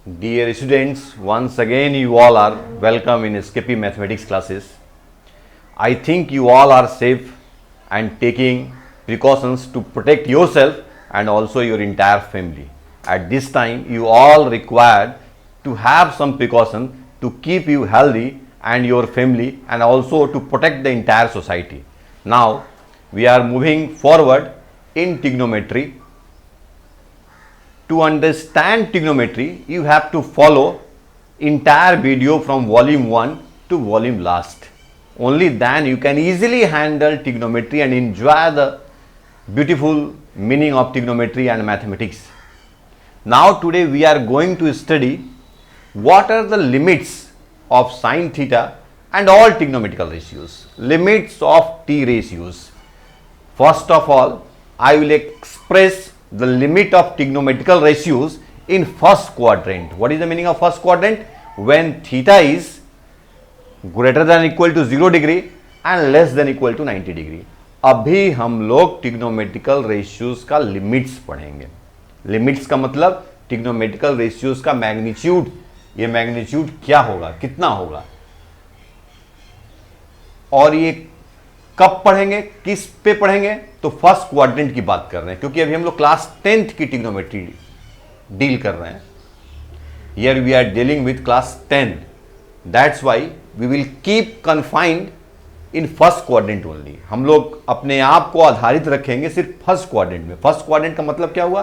Dear students, once again you all are welcome in SKP Mathematics classes. I think you all are safe and taking precautions to protect yourself and also your entire family. At this time, you all required to have some precaution to keep you healthy and your family and also to protect the entire society. Now, we are moving forward in trigonometry. To understand trigonometry, you have to follow entire video from volume 1 to volume last. Only then you can easily handle trigonometry and enjoy the beautiful meaning of trigonometry and mathematics. Now today we are going to study what are the limits of sine theta and all trigonometrical ratios, limits of t ratios. First of all, I will express the limit of trigonometrical ratios in first quadrant. What is the meaning of first quadrant? When theta is greater than equal to 0 degree and less than equal to 90 degree. अभी हम लोग trigonometrical ratios का limits पढ़ेंगे. Limits का मतलब trigonometrical ratios का magnitude. ये magnitude क्या होगा, कितना होगा, और ये कब पढ़ेंगे, किस पे पढ़ेंगे? तो फर्स्ट क्वाड्रेंट की बात कर रहे हैं, क्योंकि अभी हम लोग क्लास 10th की ट्रिग्नोमेट्री डील कर रहे हैं. Here we are dealing with class 10. That's why we will keep confined in first quadrant only. हम लोग अपने आप को आधारित रखेंगे सिर्फ फर्स्ट क्वाड्रेंट में. फर्स्ट क्वाड्रेंट का मतलब क्या हुआ?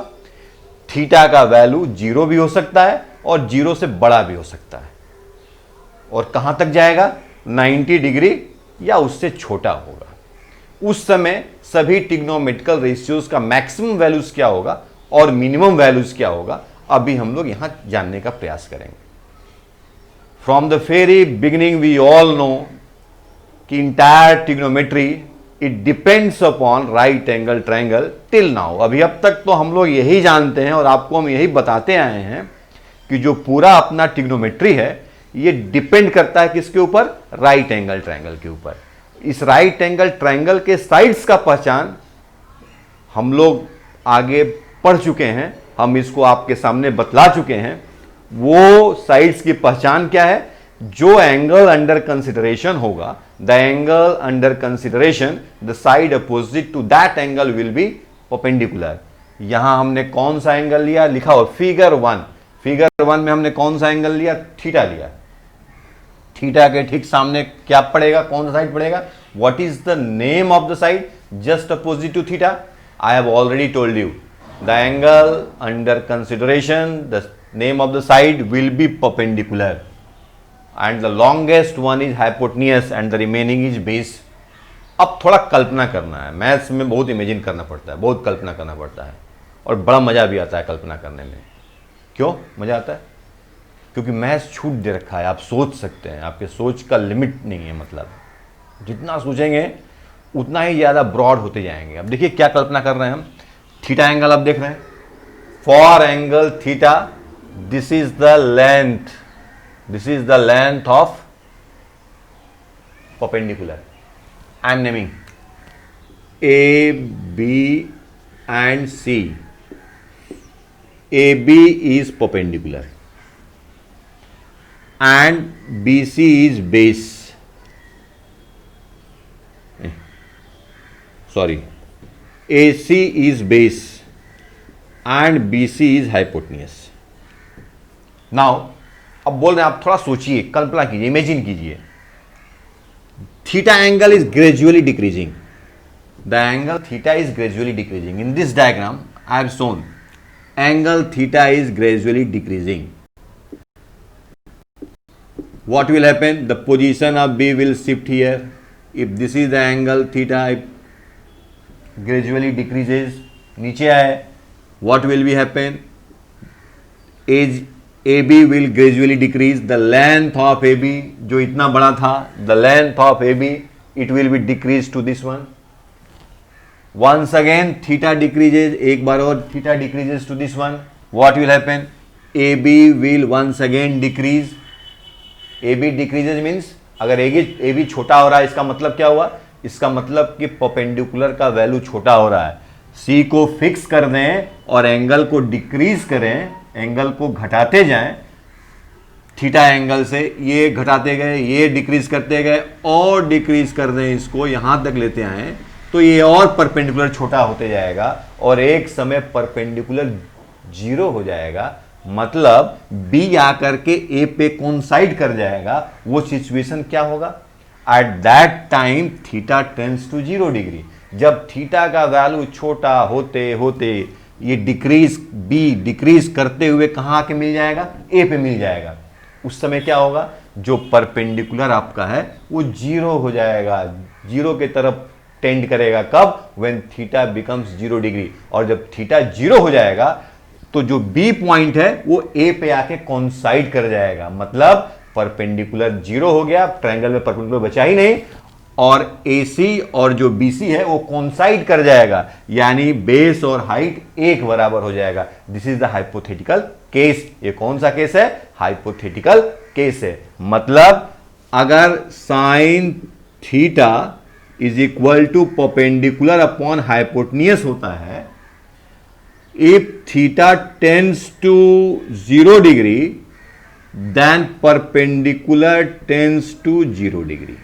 थीटा का वैल्यू 0 भी हो सकता है और 0 से बड़ा भी हो सकता है. और कहां तक जाएगा? 90 डिग्री या उससे छोटा होगा. उस समय सभी ट्रिग्नोमेट्रिकल रेशियोज का मैक्सिमम वैल्यूज क्या होगा और मिनिमम वैल्यूज क्या होगा, अभी हम लोग यहां जानने का प्रयास करेंगे. From the very beginning we all know कि entire trigonometry it depends upon right angle triangle till now. अभी अब तक तो हम लोग यही जानते हैं और आपको हम यही बताते आए हैं कि जो पूरा अपना ट्रिग्नोमेट्री है ये डिपेंड करता है किसके ऊपर? राइट एंगल ट्रायंगल के ऊपर. इस राइट एंगल ट्रायंगल के साइड्स का पहचान हम लोग आगे पढ़ चुके हैं, हम इसको आपके सामने बतला चुके हैं. वो साइड्स की पहचान क्या है? जो एंगल अंडर कंसिडरेशन होगा, the angle under consideration, the side opposite to that angle will be perpendicular. यहां हमने कौन सा एंगल लिया? लिखा हो फिगर 1. फिगर 1 में हमने कौन सा एंगल लिया? थीटा लिया. थीटा के ठीक सामने क्या पड़ेगा? कौन सा साइड पड़ेगा? What is the name of the side just opposite to theta? I have already told you, the angle under consideration, the name of the side will be perpendicular and the longest one is hypotenuse and the remaining is base. अब थोड़ा कल्पना करना है. Maths में बहुत imagine करना पड़ता है, बहुत कल्पना करना पड़ता है और बड़ा मजा भी आता है कल्पना करने में. क्यों मजा आता है? क्योंकि मैथ्स छूट दे रखा है. आप सोच सकते हैं, आपके सोच का लिमिट नहीं है. मतलब जितना सोचेंगे उतना ही ज़्यादा ब्रॉड होते जाएंगे. अब देखिए क्या कल्पना कर रहे हैं हम. थीटा एंगल आप देख रहे हैं. For angle theta this is the length, this is the length of perpendicular. I am naming A, B and C. AB is perpendicular and BC is base. Sorry, AC is base and BC is hypotenuse. Now अब बोल रहे हैं आप थोड़ा सोचिए, कल्पना कीजिए, imagine कीजिए. Theta angle is gradually decreasing. The angle theta is gradually decreasing. In this diagram I have shown angle theta is gradually decreasing. What will happen? The position of B will shift here. If this is the angle theta, if gradually decreases, नीचे आए, what will be happen? As AB will gradually decrease. The length of AB, जो इतना बड़ा था, the length of AB, it will be decreased to this one. Once again, theta decreases. एक बार और theta decreases to this one. What will happen? AB will once again decrease. AB decreases means अगर AB छोटा हो रहा है, इसका मतलब क्या हुआ? इसका मतलब कि परपेंडिकुलर का वैल्यू छोटा हो रहा है. C को फिक्स कर दें और एंगल को डिक्रीज करें, एंगल को घटाते जाएं, थीटा एंगल से, ये घटाते गए, ये डिक्रीज करते गए और डिक्रीज कर दें, इसको यहां तक लेते आए तो ये और परपेंडिकुलर छोटा होते जाएगा और एक समय परपेंडिकुलर 0 हो जाएगा। मतलब बी आकर के ए पे कोइंसाइड कर जाएगा। वो सिचुएशन क्या होगा? At that time theta tends to 0 degree. जब थीटा का वैल्यू छोटा होते होते ये डिक्रीज करते हुए कहां आके मिल जाएगा? ए पे मिल जाएगा। उस समय क्या होगा? जो परपेंडिकुलर आपका है वो 0 हो जाएगा, 0 के तरफ टेंड करेगा। कब? When theta becomes 0 degree. और जब थीटा 0 हो जाएगा तो जो बी पॉइंट है वो ए पे आके कोइंसाइड कर जाएगा। मतलब परपेंडिकुलर 0 हो गया, ट्रायंगल में परपेंडिकुलर बचा ही नहीं, और AC और जो BC है वो कोइंसाइड कर जाएगा, यानी बेस और हाइट एक बराबर हो जाएगा। This is the hypothetical case. ये कौन सा केस है? हाइपोथेटिकल केस है। मतलब अगर sine theta is equal to perpendicular upon hypotenuse होता है, if theta tends to 0 degree then perpendicular tends to 0 degree.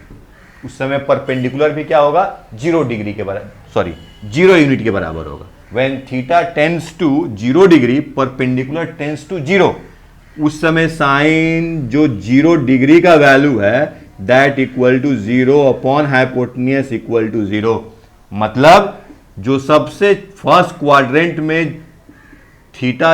उस समय परपेंडिकुलर भी क्या होगा? 0 डिग्री के बराबर, 0 यूनिट के बराबर होगा। When theta tends to 0 degree perpendicular tends to 0, उस समय साइन जो 0 डिग्री का वैल्यू है that equal to 0 upon hypotenuse equal to 0। मतलब जो सबसे फर्स्ट क्वाड्रेंट में थीटा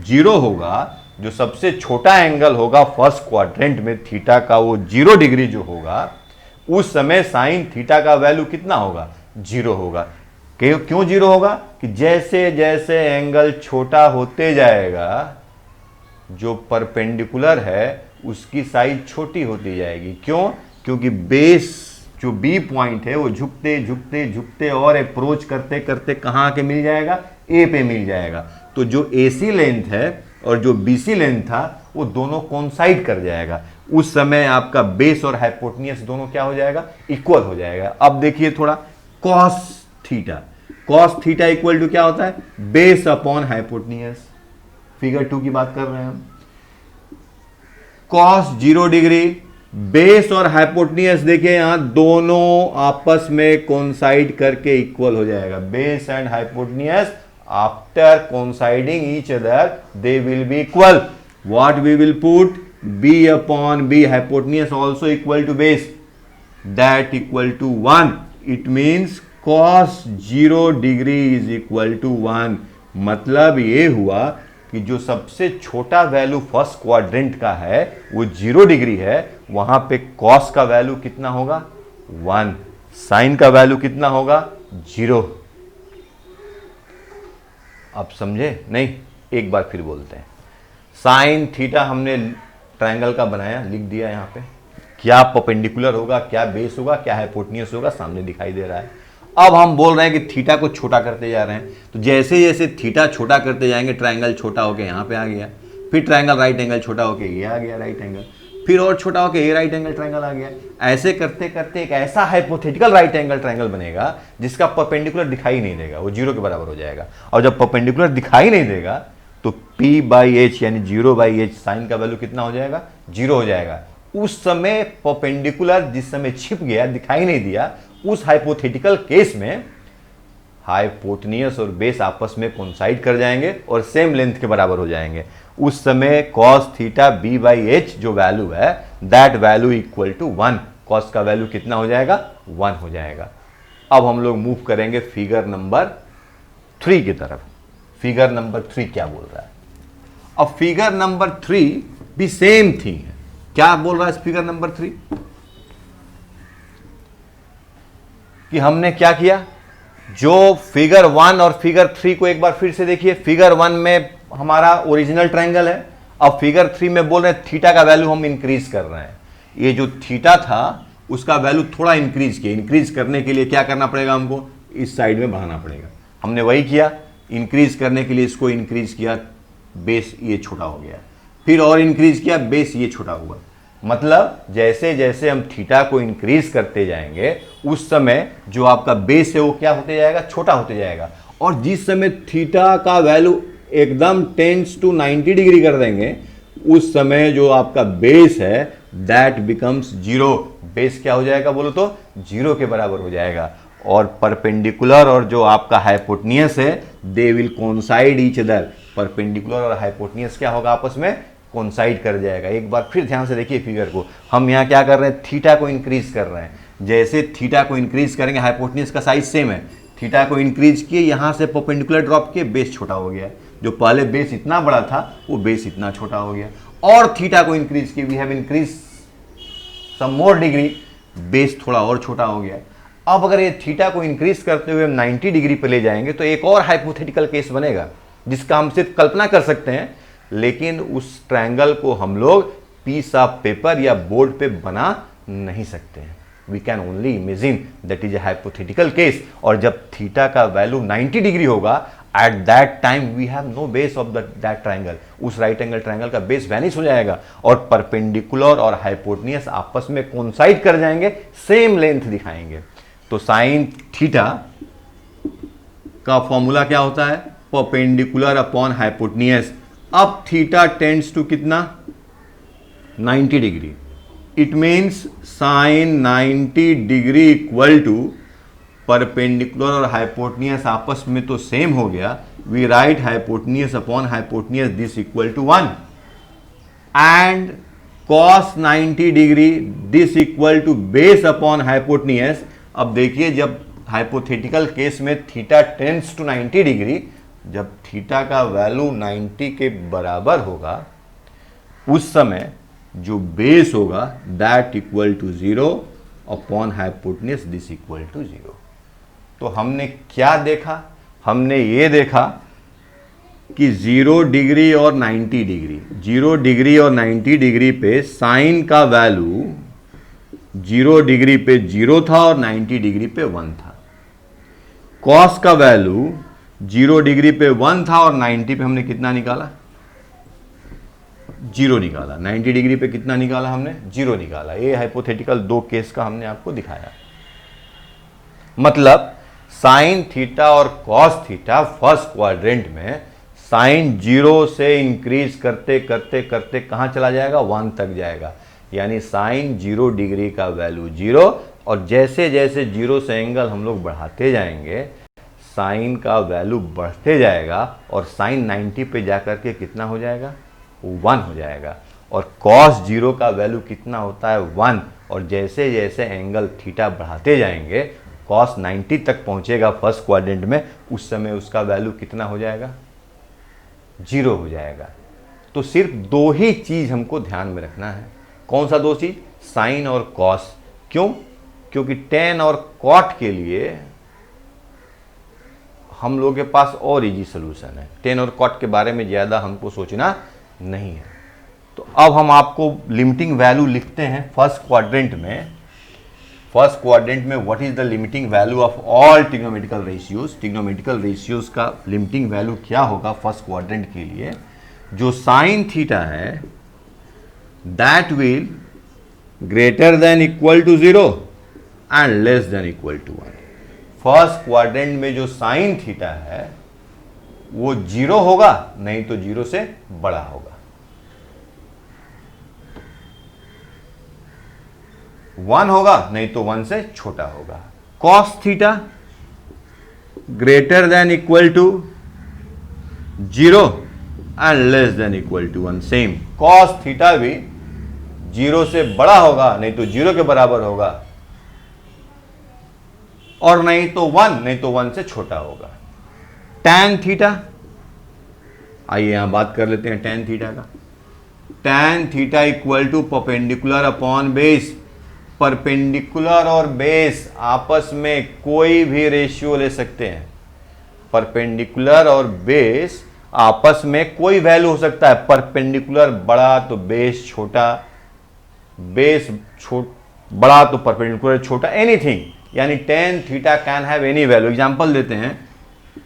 0 होगा, जो सबसे छोटा एंगल होगा फर्स्ट क्वाड्रेंट में थीटा का, वो 0 डिग्री जो होगा, उस समय साइन थीटा का वैल्यू कितना होगा? 0 होगा। क्यों 0 होगा? कि जैसे जैसे एंगल छोटा होते जाएगा, जो परपेंडिकुलर है उसकी साइज छोटी होती जाएगी। क्यों? क्योंकि बेस जो बी पॉइंट है वो झुकते झुकते झुकते और अप्रोच करते करते कहां के मिल जाएगा? ए पे मिल जाएगा। तो जो AC लेंथ है और जो BC लेंथ था वो दोनों कोइंसाइड कर जाएगा। उस समय आपका बेस और हाइपोटेन्यूस दोनों क्या हो जाएगा? इक्वल हो जाएगा। अब देखिए थोड़ा, cos थीटा इक्वल टू क्या होता है? Base upon hypotenuse. फिगर 2 की बात कर रहे हैं हम। cos 0 डिग्री, बेस और हाइपोटेन्यूस देखिए यहां दोनों आपस में कोइंसाइड करके इक्वल हो जाएगा। Base and hypotenuse after coinciding each other they will be equal. What we will put? b upon b, hypotenuse also equal to base, that equal to 1. It means cos 0 degree is equal to 1. मतलब ये हुआ कि जो सबसे छोटा value first quadrant का है वो 0 डिग्री है, वहां पे cos का वैल्यू कितना होगा? 1। साइन का वैल्यू कितना होगा? 0। आप समझे? नहीं, एक बार फिर बोलते हैं। साइन थीटा हमने ट्रायंगल का बनाया, लिख दिया यहां पे। क्या परपेंडिकुलर होगा, क्या बेस होगा, क्या हाइपोटेन्यूस होगा, सामने दिखाई दे रहा है। अब हम बोल रहे हैं कि थीटा को छोटा करते जा रहे हैं, तो जैसे जैसे थीटा छोटा करते जाएंगे ट्रायंगल छोटा होके यहां पे आ गया, फिर ट्रायंगल राइट एंगल छोटा होके ये आ गया राइट एंगल, फिर और छोटा होके ये राइट एंगल ट्रायंगल आ गया। ऐसे करते करते एक ऐसा हाइपोथेटिकल राइट एंगल ट्रायंगल बनेगा जिसका परपेंडिकुलर दिखाई नहीं देगा, वो 0 के बराबर हो जाएगा। और जब परपेंडिकुलर दिखाई नहीं देगा तो P/H यानी 0/H साइन का वैल्यू कितना हो जाएगा? 0 हो जाएगा। उस समय परपेंडिकुलर जिस समय छिप गया, दिखाई नहीं दिया, उस हाइपोथेटिकल केस में हाइपोटेन्यूस और बेस आपस में कोइंसाइड कर जाएंगे और सेम लेंथ के बराबर हो जाएंगे। उस समय cos थीटा B/H जो वैल्यू है that value equal to 1। cos का वैल्यू कितना हो जाएगा? 1 हो जाएगा। अब हम लोग मूव करेंगे फिगर नंबर 3 की तरफ। फिगर नंबर 3 क्या बोल रहा है? अब फिगर नंबर 3 भी सेम थिंग है। क्या बोल रहा है फिगर नंबर 3? कि हमने क्या किया, जो फिगर 1 और फिगर 3 को एक बार फिर से देखिए। फिगर 1 में हमारा ओरिजिनल ट्रायंगल है, अब फिगर 3 में बोल रहे हैं थीटा का वैल्यू हम इंक्रीज कर रहे हैं। ये जो थीटा था उसका वैल्यू थोड़ा इंक्रीज किया। इंक्रीज करने के लिए क्या करना पड़ेगा? हमको इस साइड में बढ़ाना पड़ेगा। हमने वही किया, इंक्रीज करने के लिए इसको इंक्रीज किया, बेस ये छोटा हो गया, फिर और इंक्रीज किया, बेस ये छोटा हुआ। मतलब जैसे जैसे हम थीटा को इंक्रीज करते जाएंगे उस समय जो आपका बेस है वो क्या होते जाएगा? छोटा होते जाएगा। और जिस समय थीटा का वैल्यू एकदम टेंड्स टू 90 डिग्री कर देंगे उस समय जो आपका बेस है दैट बिकम्स जीरो। बेस क्या हो जाएगा बोलो तो जीरो के बराबर हो जाएगा। और परपेंडिकुलर और जो आपका हाइपोटेनियस है they will coincide each other. Perpendicular और हाइपोटेनियस क्या होगा आपस में कोइंसाइड कर जाएगा। एक बार फिर ध्यान से देखिए फिगर को, हम यहाँ क्या कर रहे हैं थीटा को इंक्रीज कर रहे हैं। जैसे थीटा को इंक्रीज करेंगे हाइपोटेनियस का साइज सेम है, थीटा को इंक्रीज किए यहाँ से परपेंडिकुलर ड्रॉप किए बेस छोटा हो गया। जो पहले बेस इतना बड़ा था वो बेस इतना छोटा हो गया। और थीटा को इंक्रीज किए we have increase some more degree, base थोड़ा और छोटा हो गया। अब अगर ये थीटा को इंक्रीज करते हुए हम 90 डिग्री पे ले जाएंगे तो एक और हाइपोथेटिकल केस बनेगा जिसका हम सिर्फ कल्पना कर सकते हैं, लेकिन उस ट्रायंगल को हम लोग पीस ऑफ पेपर या बोर्ड पे बना नहीं सकते हैं। We can only imagine that is a hypothetical case. और जब थीटा का वैल्यू 90 डिग्री होगा at that time we have no base of that triangle. उस राइट एंगल ट्रायंगल का बेस वैनिश हो जाएगा और परपेंडिकुलर और हाइपोटेनियस आपस में कोइंसाइड कर जाएंगे, सेम लेंथ दिखाएंगे। तो साइन थीटा का फॉर्मूला क्या होता है परपेंडिकुलर अपॉन हाइपोटेनियस। अब थीटा टेंड्स टू कितना 90 degree, it means sine 90 degree equal to perpendicular और हाइपोटेनियस आपस में तो सेम हो गया। We write hypotenuse upon hypotenuse this equal to 1 and cos 90 degree this equal to base upon hypotenuse. अब देखिए जब हाइपोथेटिकल केस में थीटा टेंड्स टू 90 डिग्री, जब थीटा का वैल्यू 90 के बराबर होगा उस समय जो बेस होगा that equal to 0 upon hypotenuse this equal to 0। तो हमने क्या देखा, हमने ये देखा कि 0 डिग्री और 90 डिग्री, 0 डिग्री और 90 डिग्री पे साइन का वैल्यू 0 डिग्री पे 0 था और 90 डिग्री पे 1 था। कॉस का वैल्यू 0 डिग्री पे 1 था और 90 पे हमने कितना निकाला 0 निकाला। 90 डिग्री पे कितना निकाला हमने 0 निकाला। ये हाइपोथेटिकल दो केस का हमने आपको दिखाया। मतलब साइन थीटा और कॉस थीटा फर्स्ट क्वाड्रेंट में साइन 0 से इंक्रीज करते करते करते कहां चला जाएगा 1 तक जाएगा। यानी साइन 0 डिग्री का वैल्यू 0 और जैसे जैसे 0 से एंगल हम लोग बढ़ाते जाएंगे साइन का वैल्यू बढ़ते जाएगा और साइन 90 पे जाकर के कितना हो जाएगा 1 हो जाएगा। और cos 0 का वैल्यू कितना होता है 1 और जैसे जैसे एंगल थीटा बढ़ाते जाएंगे cos 90 तक पहुंचेगा फर्स्ट क्वाड्रेंट में, उस समय उसका वैल्यू कितना हो जाएगा 0 हो जाएगा। तो सिर्फ दो ही चीज हमको ध्यान में रखना है। कौन सा दो चीज साइन और कॉस। क्यों? क्योंकि टेन और कॉट के लिए हम लोगों के पास और इजी सोल्यूशन है। टेन और कॉट के बारे में ज़्यादा हमको सोचना नहीं है। तो अब हम आपको लिमिटिंग वैल्यू लिखते हैं फर्स्ट क्वाड्रेंट में। फर्स्ट क्वाड्रेंट में what is the limiting value of all trigonometrical ratios. Trigonometrical ratios का लिमिटिंग वैल्यू क्या होगा फर्स्ट क्वाड्रेंट के लिए। जो साइन थीटा है that will greater than equal to 0 and less than equal to 1। First quadrant में जो साइन थीटा है वो 0 होगा, नहीं तो 0 से बड़ा होगा। 1 होगा, नहीं तो 1 से छोटा होगा। Cos theta greater than equal to 0 and less than equal to 1। Same cos theta भी 0 से बड़ा होगा, नहीं तो 0 के बराबर होगा, और नहीं तो 1, नहीं तो 1 से छोटा होगा। टैन थीटा, आइए यहां बात कर लेते हैं टैन थीटा का। Tan theta equal to perpendicular upon base. Perpendicular और बेस आपस में कोई भी रेशियो ले सकते हैं। परपेंडिकुलर और बेस आपस में कोई वैल्यू हो सकता है। परपेंडिकुलर बड़ा तो बेस छोटा, बेस बड़ा तो परपेंडिकुलर छोटा, एनीथिंग। यानी ten theta can have any value. Example देते हैं,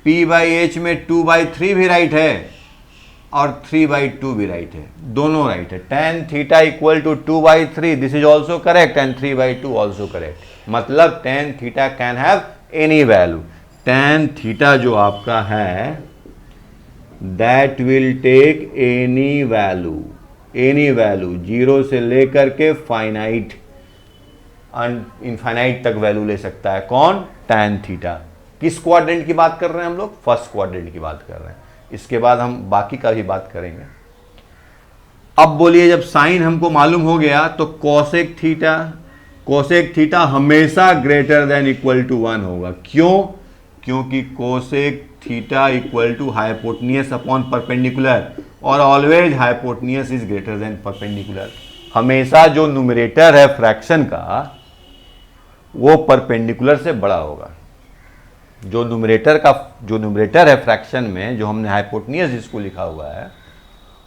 p/h में 2/3 भी राइट है और 3/2 भी राइट है, दोनों राइट है। Tan theta equal to 2/3 this is also correct and 3/2 also correct. मतलब tan theta can have any value. Tan theta जो आपका है that will take any value. Any value, zero से लेकर के फाइनाइट इनफाइनाइट तक वैल्यू ले सकता है। कौन? tan theta. किस क्वाड्रेंट की बात कर रहे हैं हम लोग? फर्स्ट क्वाड्रेंट की बात कर रहे हैं। इसके बाद हम बाकी का भी बात करेंगे। अब बोलिए, जब साइन हमको मालूम हो गया तो कोसेक थीटा हमेशा ग्रेटर देन इक्वल टू 1 होगा। क्यों? क्योंकि cosec theta equal to hypotenuse upon perpendicular और always hypotenuse is greater than perpendicular. हमेशा जो न्यूमरेटर है फ्रैक्शन का वो परपेंडिकुलर से बड़ा होगा। जो न्यूमरेटर है फ्रैक्शन में, जो हमने हाइपोटेन्यूस जिसको लिखा हुआ है,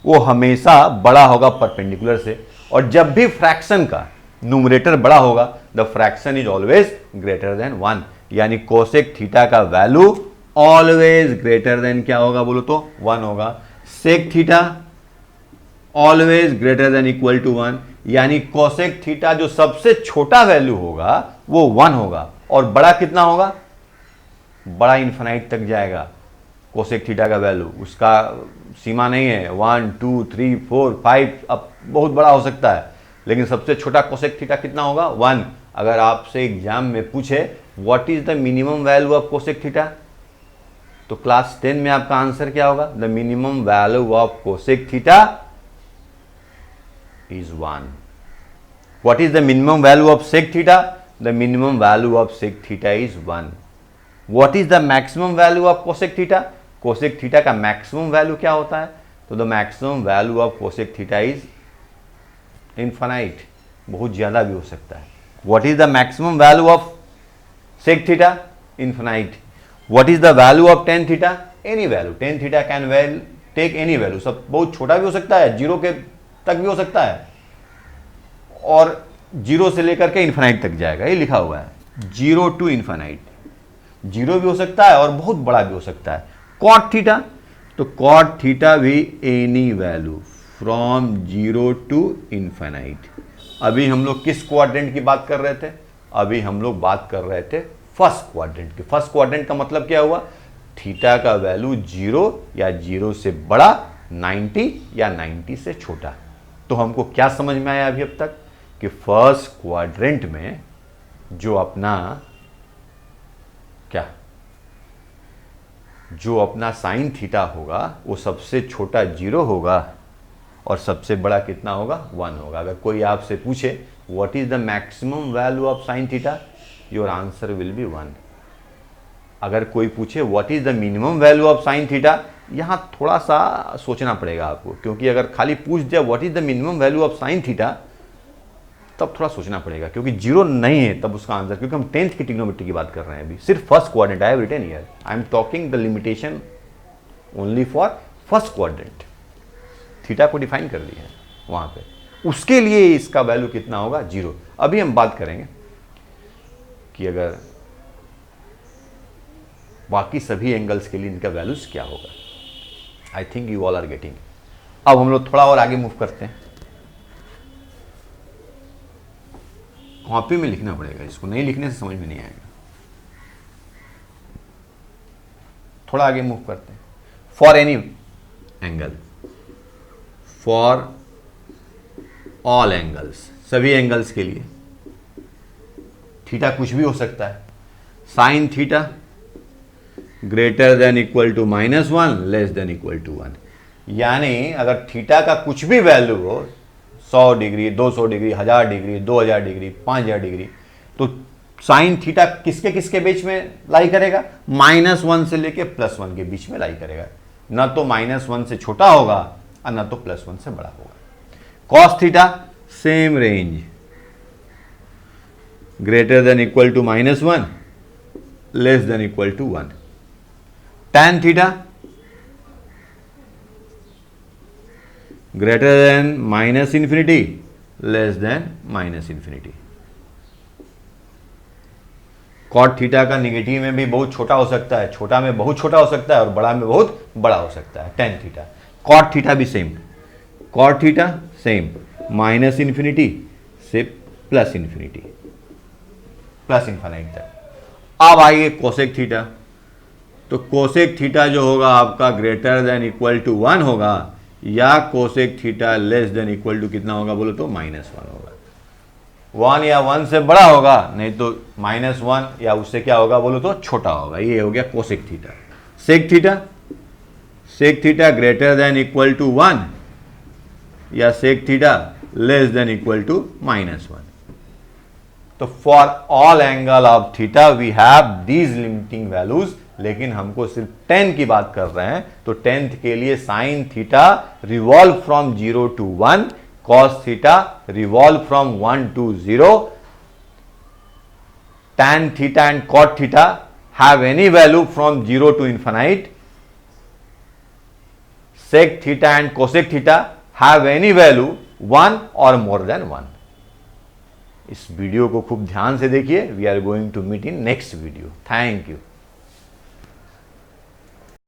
वो हमेशा बड़ा होगा परपेंडिकुलर से। और जब भी फ्रैक्शन का न्यूमरेटर बड़ा होगा, the fraction is always greater than 1, यानी कोसेक थीटा का वैल्यू ऑलवेज ग्रेटर देन क्या होगा बोलो तो? 1 होगा। Sec theta always greater than equal to 1, यानी कोसेक थीटा जो सबसे छोटा वैल्यू होगा वो 1 होगा। और बड़ा कितना होगा? बड़ा इन्फिनाइट तक जाएगा कोसेक थीटा का वैल्यू, उसका सीमा नहीं है। 1 2 3 4 5 अब बहुत बड़ा हो सकता है, लेकिन सबसे छोटा कोसेक थीटा कितना होगा? 1। अगर आपसे एग्जाम में पूछे what is the minimum value of cosec theta, तो क्लास 10 में आपका आंसर क्या होगा? The minimum value of cosec theta is 1। What is the minimum value of sec theta? The minimum value of sec theta is 1। What is the maximum value of cosec theta? Cosec theta का maximum value क्या होता है? तो the maximum value of cosec theta is infinite, बहुत ज्यादा भी हो सकता है। What is the maximum value of sec theta? Infinite. What is the value of tan theta? Any value. tan theta can take any value, सब बहुत छोटा भी हो सकता है, जीरो के तक भी हो सकता है, और जीरो से लेकर के इनफाइनाइट तक जाएगा। ये लिखा हुआ है, जीरो टू इनफाइनाइट। जीरो भी हो सकता है और बहुत बड़ा भी हो सकता है। कॉट थीटा, तो कॉट थीटा भी any value from zero to infinite. अभी हम लोग किस क्वाड्रेंट की बात कर रहे थे? अभी हम लोग बात कर रहे थे फर्स्ट क्वाड्रेंट की। फर्स्ट क्वाड्रेंट का मतलब क्या हुआ? थीटा का वैल्यू 0 या 0 से बड़ा, 90 या 90 से छोटा। तो हमको क्या समझ में आया अभी अब तक कि फर्स्ट क्वाड्रेंट में जो अपना साइन थीटा होगा वो सबसे छोटा 0 होगा और सबसे बड़ा कितना होगा? 1 होगा। अगर कोई आपसे पूछे what is the maximum value of sine theta, your answer will be 1। अगर कोई पूछे what is the minimum value of sine theta, यहां थोड़ा सा सोचना पड़ेगा आपको, क्योंकि अगर खाली पूछ दिया what is the minimum value of sine theta, तब थोड़ा सोचना पड़ेगा, क्योंकि जीरो नहीं है तब उसका आंसर, क्योंकि हम 10th की ट्रिग्नोमेट्री की बात कर रहे हैं। अभी सिर्फ first quadrant I have written here, I am talking the limitation only for first quadrant. Theta को डिफाइन कर दिया है वहां पे, उसके लिए इसका वैल्यू कितना होगा? 0। अभी हम बात करेंगे कि अगर बाकी सभी एंगल्स के लिए इनका वैल्यूज क्या होगा। I think you all are getting. अब हम लोग थोड़ा और आगे मूव करते हैं। कॉपी में लिखना पड़ेगा, इसको नहीं लिखने से समझ में नहीं आएगा। थोड़ा आगे मूव करते हैं। For any angle, for all angles, सभी एंगल्स के लिए थीटा कुछ भी हो सकता है। Sine theta greater than equal to -1 less than equal to 1, यानी अगर थीटा का कुछ भी वैल्यू हो, 100 degree, 200 degree, 1000 degree, 2000 degree, 5000 degree, तो साइन थीटा किसके किसके बीच में लाई करेगा? -1 से लेके +1 के बीच में लाई करेगा। ना तो -1 से छोटा होगा और ना तो +1 से बड़ा होगा। Cos theta same range, greater than equal to -1 less than equal to 1। tan theta greater than -∞ less than -∞। Cot theta का निगेटिव में भी बहुत छोटा हो सकता है, छोटा में बहुत छोटा हो सकता है और बड़ा में बहुत बड़ा हो सकता है। tan थीटा, कॉट थीटा भी सेम, कॉट थीटा सेम, -∞ से +∞ तक। अब आइए कोसेक थीटा, तो कोसेक थीटा जो होगा आपका ग्रेटर देन इक्वल टू 1 होगा, या cosec theta less than equal to कितना होगा बोलो तो -1 होगा। 1 या 1 से बड़ा होगा, नहीं तो -1 या उससे क्या होगा बोलो तो छोटा होगा। ये हो गया cosec theta. Sec theta greater than equal to 1 या sec theta less than equal to -1। तो for all angle of theta we have these limiting values, लेकिन हमको सिर्फ 10 की बात कर रहे हैं, तो 10th के लिए sine theta revolve from 0 to 1, cos theta revolve from 1 to 0, tan theta and cot theta have any value from 0 to infinite, sec theta and cosec theta have any value 1 or more than 1। इस video को खूब ध्यान से देखिए। We are going to meet in next video. Thank you.